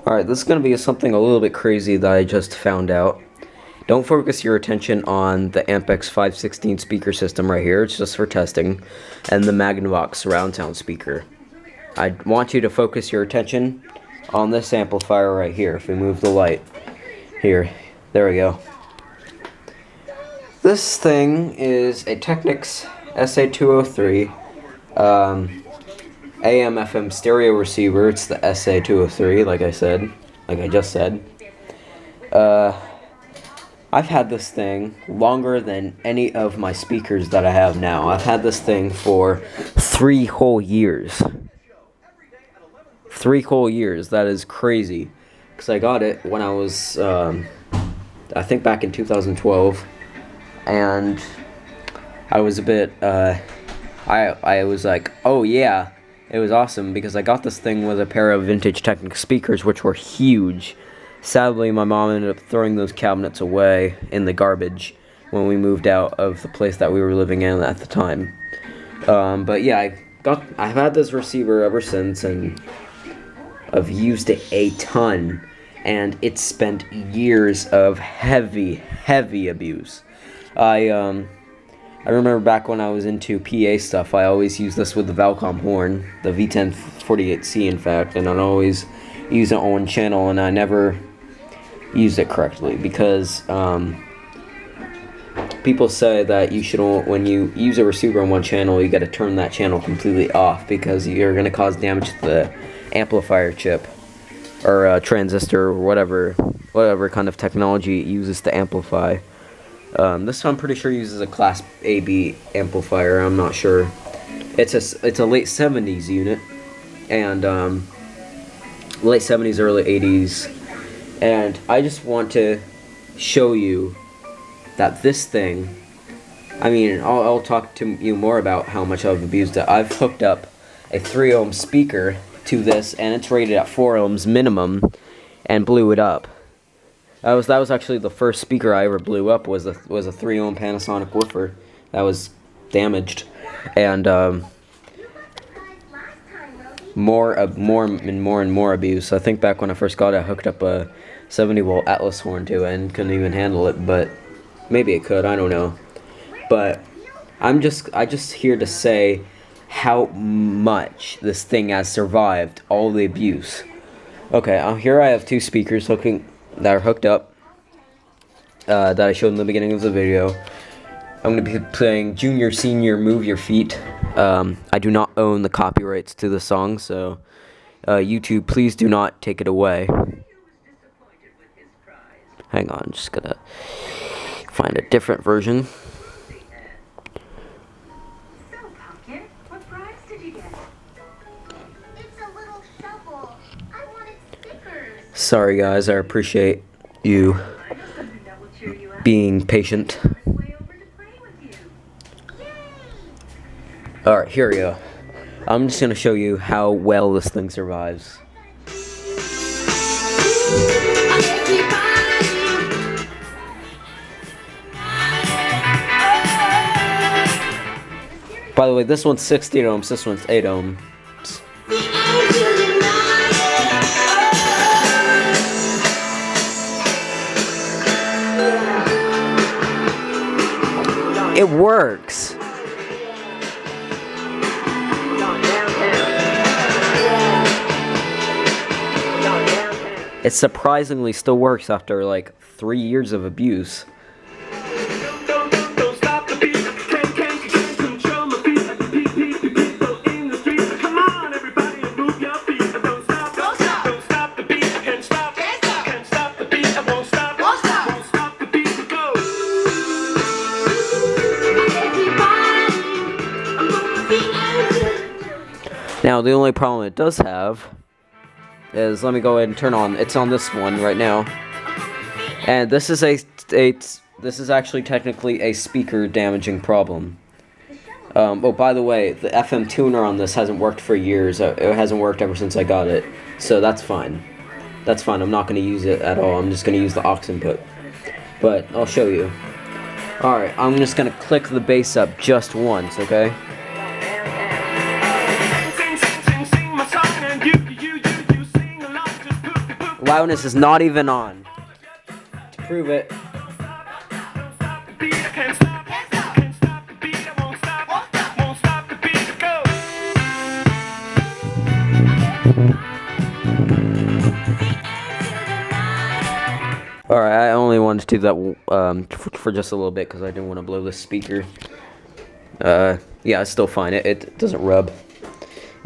Alright, this is going to be something a little bit crazy that I just found out. Don't focus your attention on the Ampex 516 speaker system right here, it's just for testing, and the Magnavox surround sound speaker. I want you to focus your attention on this amplifier right here. If we move the light, here, there we go. This thing is a Technics SA-203 AM/FM stereo receiver. It's the SA-203, like I just said. I've had this thing longer than any of my speakers that I have now. I've had this thing for 3 whole years. 3 whole years. That is crazy. Because I got it when I was, I think back in 2012. And I was a bit, I was like, oh yeah. It was awesome because I got this thing with a pair of vintage Technics speakers, which were huge. Sadly, my mom ended up throwing those cabinets away in the garbage when we moved out of the place that we were living in at the time. But yeah, I've had this receiver ever since, and I've used it a ton, and it's spent years of heavy abuse. I remember back when I was into PA stuff, I always used this with the Valcom horn, the V1048C in fact, and I'd always use it on one channel, and I never used it correctly because people say that you should, when you use a receiver on one channel, you got to turn that channel completely off because you're going to cause damage to the amplifier chip or transistor or whatever kind of technology it uses to amplify. This I'm pretty sure uses a Class AB amplifier. I'm not sure. It's a late 70s unit, and late 70s, early 80s, and I just want to show you that this thing. I mean, I'll talk to you more about how much I've abused it. I've hooked up a 3 ohm speaker to this, and it's rated at 4 ohms minimum, and blew it up. That was actually the first speaker I ever blew up. Was a 3 ohm Panasonic woofer that was damaged, and more and more abuse. I think back when I first got it, I hooked up a 70 volt Atlas horn to it and couldn't even handle it. But maybe it could. I don't know. But I just here to say how much this thing has survived all the abuse. Okay, here I have 2 speakers that are hooked up, that I showed in the beginning of the video. I'm going to be playing Junior Senior Move Your Feet. I do not own the copyrights to the song, so YouTube, please do not take it away. Hang on, I'm just going to find a different version. Sorry guys, I appreciate you being patient. Alright, here we go. I'm just going to show you how well this thing survives. By the way, this one's 16 ohms, this one's 8 ohms. It works. It surprisingly still works after like 3 years of abuse. Now, the only problem it does have is, let me go ahead and turn on. It's on this one right now, and this is this is actually technically a speaker damaging problem. Oh, by the way, the FM tuner on this hasn't worked for years. It hasn't worked ever since I got it, so that's fine. That's fine. I'm not going to use it at all. I'm just going to use the aux input, but I'll show you. All right, I'm just going to click the bass up just once, okay? loudness is not even on. To prove it. Alright, I only wanted to do that for just a little bit because I didn't want to blow this speaker. Yeah, it's still fine. It doesn't rub.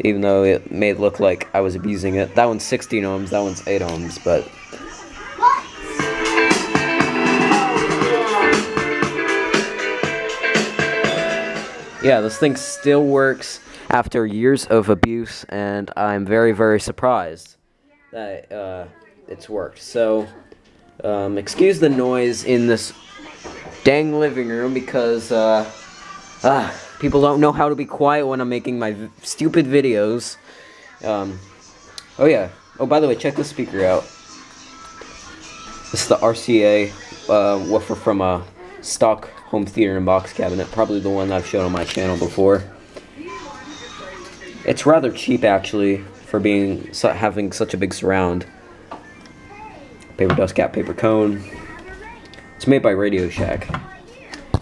Even though it may look like I was abusing it. That one's 16 ohms, that one's 8 ohms, but... yeah, this thing still works after years of abuse, and I'm very, very surprised that it's worked. So... excuse the noise in this dang living room because people don't know how to be quiet when I'm making my stupid videos. Oh yeah. Oh, by the way, check this speaker out. This is the RCA woofer from a stock home theater and box cabinet. Probably the one I've shown on my channel before. It's rather cheap actually for having such a big surround. Paper dust cap, paper cone. It's made by Radio Shack.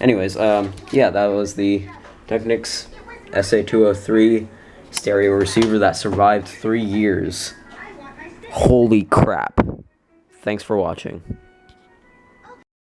Anyways, yeah, that was the Technics SA-203 stereo receiver that survived 3 years. Holy crap. Thanks for watching.